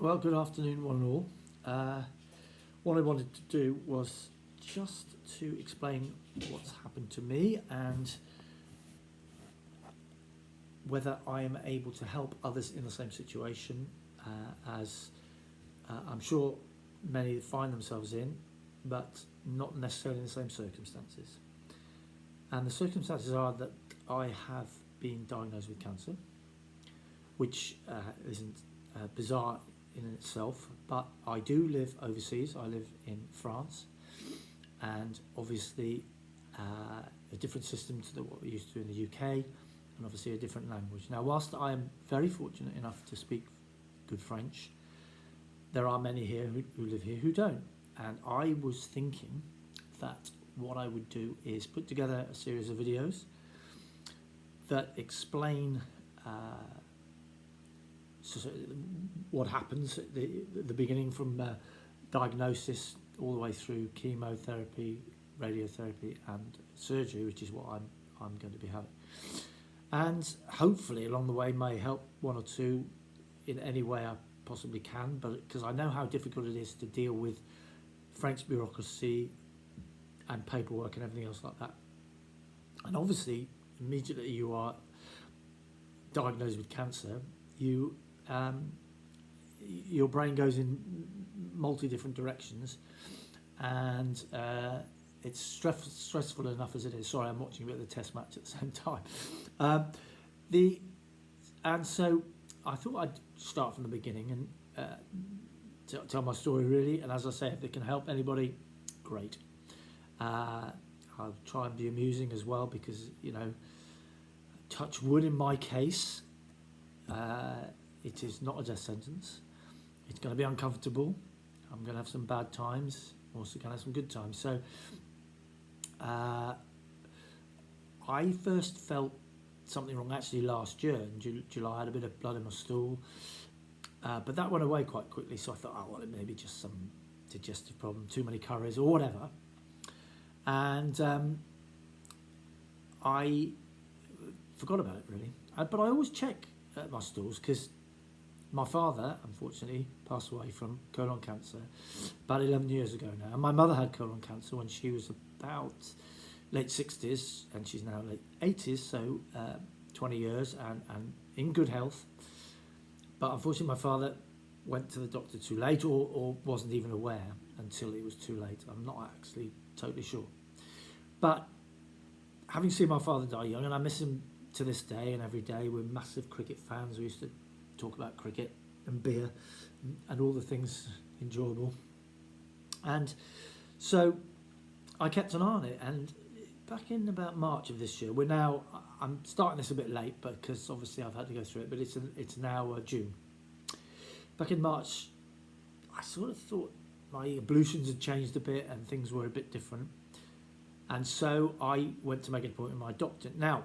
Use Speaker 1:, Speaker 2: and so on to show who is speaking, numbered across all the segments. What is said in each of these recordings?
Speaker 1: Well, good afternoon, one and all. What I wanted to do was just to explain what's happened to me and whether I am able to help others in the same situation as I'm sure many find themselves in, but not necessarily in the same circumstances. And the circumstances are that I have been diagnosed with cancer, which isn't bizarre in itself, but I do live overseas. I live in France, and obviously a different system to what we used to do in the UK, and obviously a different language. Now, whilst I am very fortunate enough to speak good French, there are many here who live here who don't. And I was thinking that what I would do is put together a series of videos that explain so what happens at the beginning from diagnosis all the way through chemotherapy, radiotherapy and surgery, which is what I'm going to be having. And hopefully along the way may help one or two in any way I possibly can, but because I know how difficult it is to deal with French bureaucracy and paperwork and everything else like that. And obviously immediately you are diagnosed with cancer, your brain goes in multi different directions, and it's stressful enough as it is. Sorry, I'm watching a bit of the test match at the same time. And so I thought I'd start from the beginning and tell my story really. And as I say, if it can help anybody, great. I'll try and be amusing as well, because touch wood in my case, it is not a death sentence. It's going to be uncomfortable. I'm going to have some bad times. I'm also going to have some good times. So I first felt something wrong actually last year in July. I had a bit of blood in my stool, but that went away quite quickly. So I thought, oh well, it may be just some digestive problem, too many curries or whatever. And I forgot about it really. But I always check my stools, because my father, unfortunately, passed away from colon cancer about 11 years ago now. And my mother had colon cancer when she was about late 60s, and she's now late 80s, so 20 years and in good health. But unfortunately, my father went to the doctor too late, or wasn't even aware until it was too late. I'm not actually totally sure. But having seen my father die young, and I miss him to this day and every day, we're massive cricket fans. We used to talk about cricket and beer and all the things enjoyable. And so I kept an eye on it, and back in about March of this year, I'm starting this a bit late because obviously I've had to go through it, but it's now June. Back in March, I sort of thought my ablutions had changed a bit and things were a bit different. And so I went to make an appointment with my doctor. Now,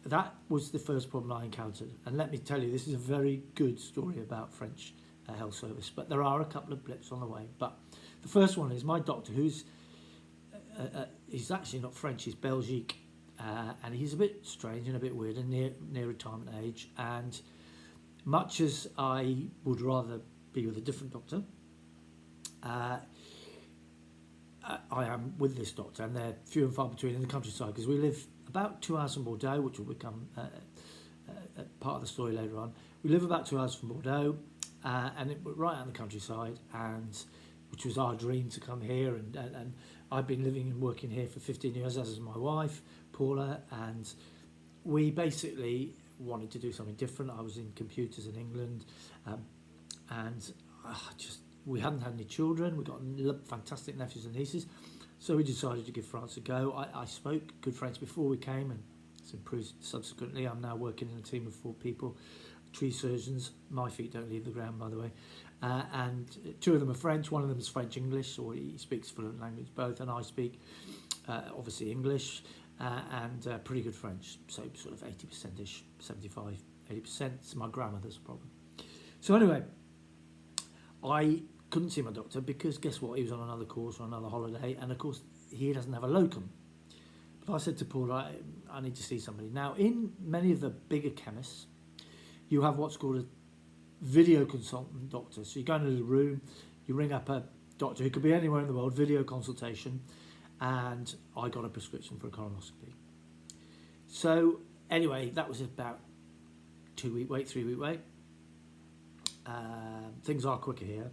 Speaker 1: that was the first problem I encountered. And let me tell you, this is a very good story about French health service, but there are a couple of blips on the way. But the first one is my doctor, who's he's actually not French, he's Belgique, and he's a bit strange and a bit weird and near retirement age. And much as I would rather be with a different doctor, I am with this doctor, and they're few and far between in the countryside, because we live about 2 hours from Bordeaux, which will become part of the story later on. We live about 2 hours from Bordeaux, and we're right out in the countryside, and which was our dream to come here. And I've been living and working here for 15 years, as is my wife, Paula, and we basically wanted to do something different. I was in computers in England, and we hadn't had any children. We got fantastic nephews and nieces. So we decided to give France a go. I spoke good French before we came, and it's improved subsequently. I'm now working in a team of 4 people, tree surgeons. My feet don't leave the ground, by the way. And 2 of them are French. One of them is French-English, or he speaks fluent language both. And I speak, obviously, English and pretty good French. So sort of 80%-ish, 75, 80%. It's my grandmother's problem. So anyway, I couldn't see my doctor because guess what, he was on another course or another holiday, and of course he doesn't have a locum. But I said to Paul, I need to see somebody. Now, in many of the bigger chemists, you have what's called video consultant doctor. So you go into the room, you ring up a doctor who could be anywhere in the world, video consultation, and I got a prescription for a colonoscopy. So anyway, that was about 2-week wait, 3-week wait. Things are quicker here,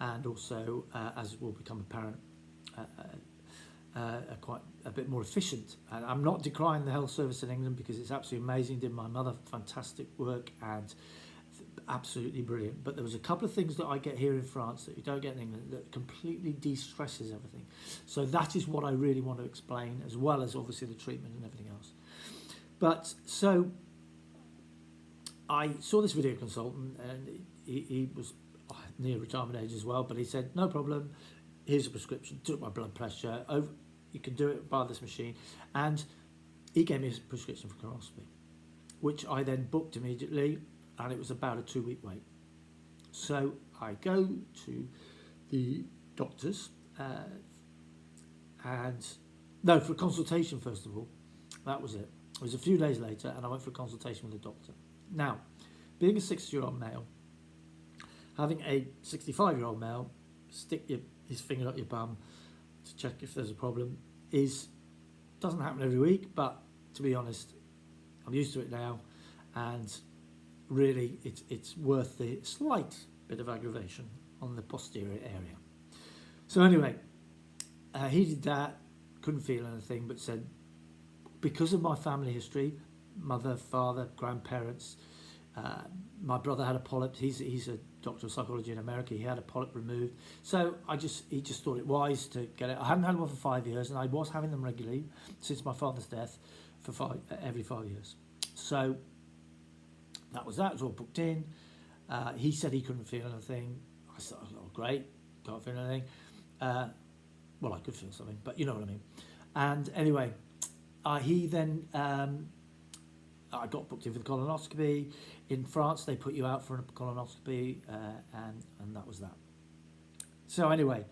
Speaker 1: and also, as will become apparent, quite a bit more efficient. And I'm not decrying the health service in England because it's absolutely amazing. Did my mother fantastic work and absolutely brilliant. But there was a couple of things that I get here in France that you don't get in England that completely de-stresses everything. So that is what I really want to explain, as well as obviously the treatment and everything else. But so I saw this video consultant, and he was near retirement age as well, but he said, no problem, here's a prescription, took my blood pressure, you can do it by this machine, and he gave me a prescription for colonoscopy, which I then booked immediately, and it was about a 2-week wait. So I go to the doctors, for a consultation first of all. That was it. It was a few days later, and I went for a consultation with the doctor. Now, being a 60-year-old male, having a 65-year-old male stick his finger up your bum to check if there's a problem doesn't happen every week, but to be honest, I'm used to it now, and really it's worth the slight bit of aggravation on the posterior area. So anyway, he did that, couldn't feel anything, but said, because of my family history, mother, father, grandparents, my brother had a polyp. He's a doctor of psychology in America. He had a polyp removed. So he just thought it wise to get it. I hadn't had one for 5 years, and I was having them regularly since my father's death for every 5 years. So that was that. It was all booked in. He said he couldn't feel anything. I said, oh, great, can't feel anything. Well, I could feel something, but you know what I mean. And anyway, he then... I got booked in for the colonoscopy. In France, they put you out for a colonoscopy, and that was that. So anyway,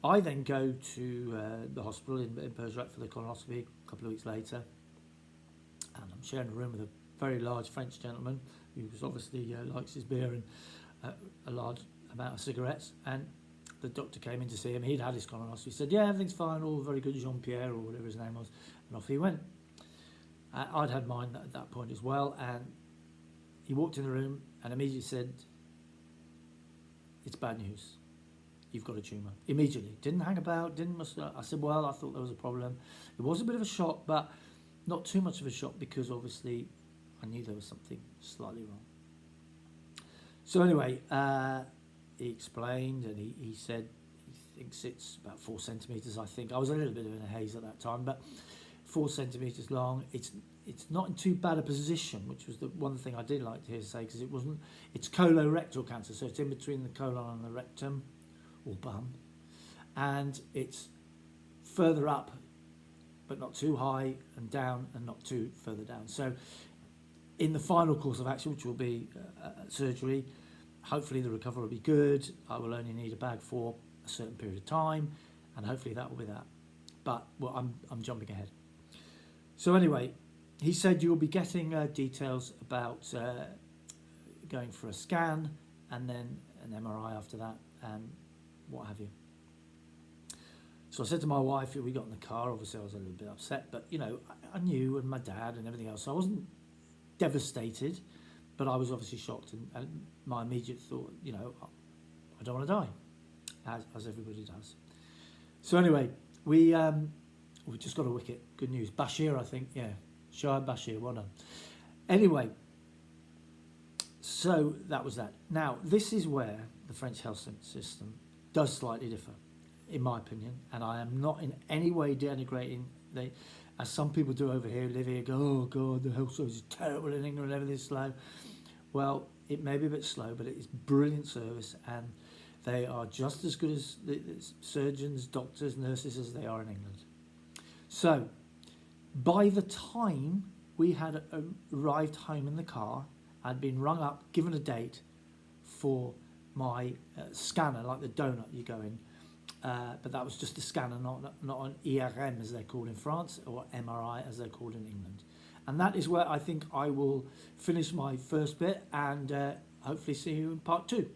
Speaker 1: I then go to the hospital in Bergerac for the colonoscopy a couple of weeks later, and I'm sharing a room with a very large French gentleman who obviously likes his beer and a large amount of cigarettes. And the doctor came in to see him. He'd had his colonoscopy. He said, yeah, everything's fine, all very good, Jean-Pierre, or whatever his name was, and off he went. I'd had mine at that point as well, and he walked in the room and immediately said, it's bad news, you've got a tumour. Immediately, didn't hang about, I said, well, I thought there was a problem. It was a bit of a shock, but not too much of a shock, because obviously I knew there was something slightly wrong. So anyway, he explained, and he said he thinks it's about 4 centimetres, I think. I was a little bit in a haze at that time, but 4 centimetres long. It's not in too bad a position, which was the one thing I did like to hear say, because it's colorectal cancer, so it's in between the colon and the rectum, or bum, and it's further up, but not too high, and down, and not too further down. So in the final course of action, which will be surgery, hopefully the recovery will be good. I will only need a bag for a certain period of time, and hopefully that will be that. But well, I'm jumping ahead. So anyway, he said you'll be getting details about going for a scan, and then an MRI after that, and what have you. So I said to my wife, we got in the car, obviously I was a little bit upset, but you know, I knew, and my dad and everything else, so I wasn't devastated, but I was obviously shocked, and my immediate thought, you know, I don't want to die, as everybody does. So anyway, we just got a wicket. Good news. Bashir, I think. Yeah. Shoaib Bashir. Well done. Anyway, so that was that. Now, this is where the French health system does slightly differ, in my opinion, and I am not in any way denigrating, as some people do over here, live here, go, oh God, the health service is terrible in England, everything's slow. Well, it may be a bit slow, but it is brilliant service, and they are just as good as the surgeons, doctors, nurses as they are in England. So, by the time we had arrived home in the car, I'd been rung up, given a date for my scanner, like the donut you go in, but that was just a scanner, not an IRM as they're called in France, or MRI as they're called in England. And that is where I think I will finish my first bit, and hopefully see you in part 2.